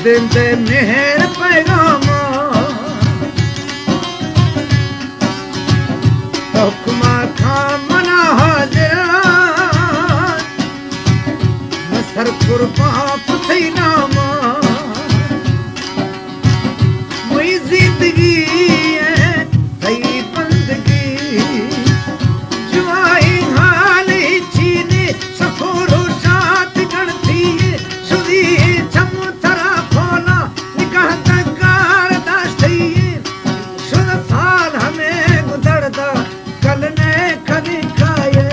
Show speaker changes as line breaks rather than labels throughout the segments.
देंदे मेहर पैगामा हुक्मा खां मना हाजिरा मसर कुर्बा पुथई नामा मुई जिंदगी सही बंदगी जुआई हाल चीने सफोरो शात गणती सुधी छम थरा फोला निकाह तकार दास्ती सुन साल हमें गुजरदा कल ने कभी खाए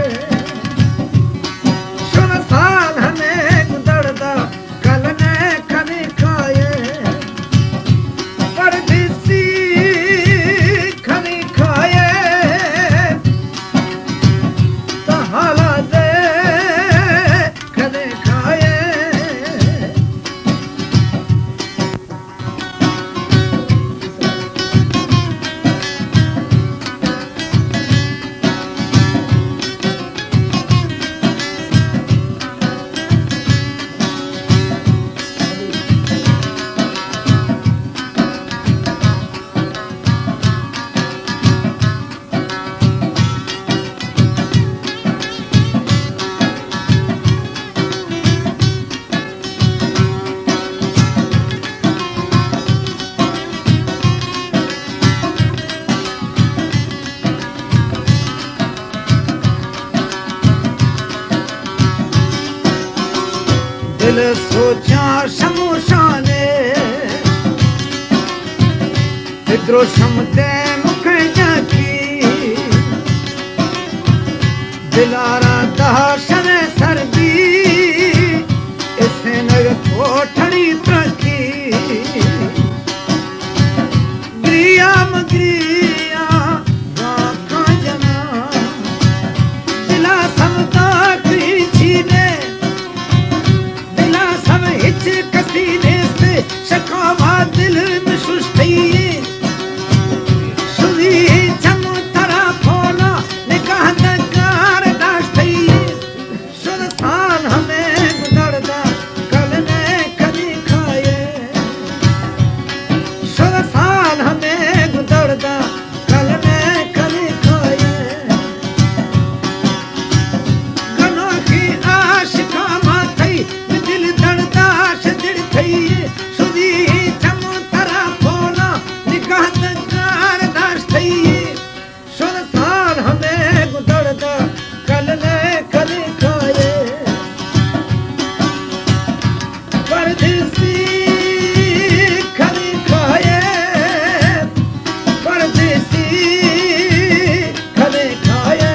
सुन साल हमें गुजरदा कल ने कभी खाए परदेसी कभी खाए तहाला दे कभी खाए दिल सोचा शमोशाने तिद्रो शमते मुख जाकी दिलारा दहशन सर्दी इसे नग कोठड़ी प्रकी ग्रिया मग्रिया राखा जना दिला समता छीने दिला सब हिच कसीने से शकावा दिल में सुस्ती सुधी छम तरा फोला निकाह तकार दास्ती सुन साल हमें गुजरदा कल ने कभी खाए सुन साल हमें गुजरदा कल ने कभी खाए गनों की आशिका माथई दिल दर्दाश दिल थई सुधी छम तरा फोला निकाह तकार दास्ती सुन साल हमें गुजरदा कल ने कभी खाए परदेसी कभी खाए परदेसी कभी खाए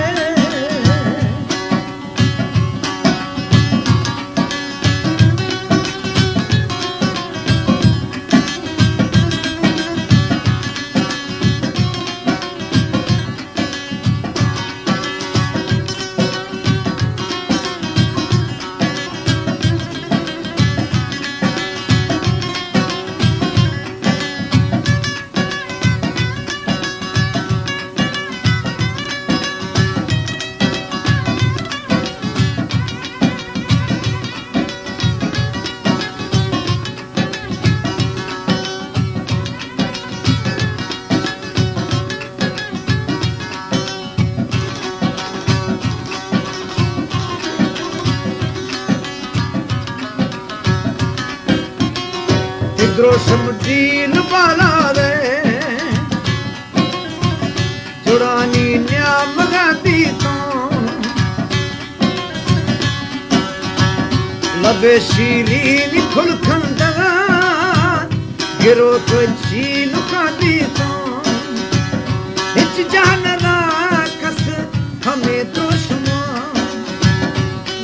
तिद्रो समझीन बाला दे जुड़ानी न्याम गाती तो लबे शीरीन खुलखंदा गिरो तो झील काती तो हिच जान राकस हमें दुश्मन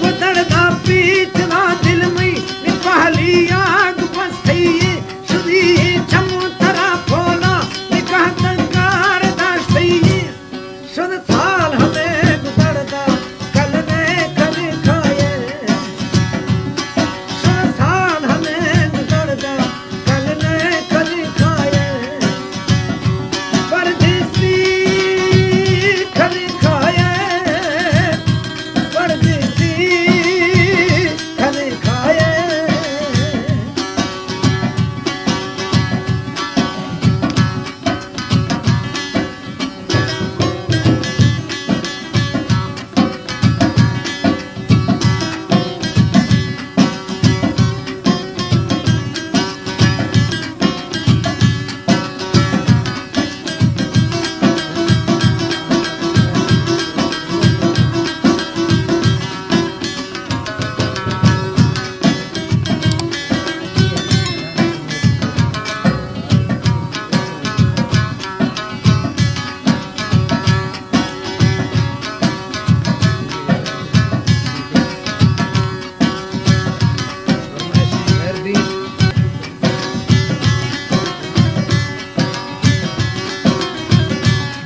गुदड़दा पीतना दिल में निपहली आग बसती सुधी छम तरा फोला निकाह तकार दास्ती सुन साल हमें गुजरदा कल ने कभी खाए सुन साल हमें गुजरदा कल ने कभी खाए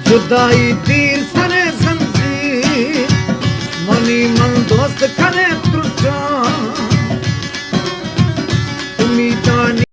जुदाई तीर सरे संजी मनी मन दोस्त करे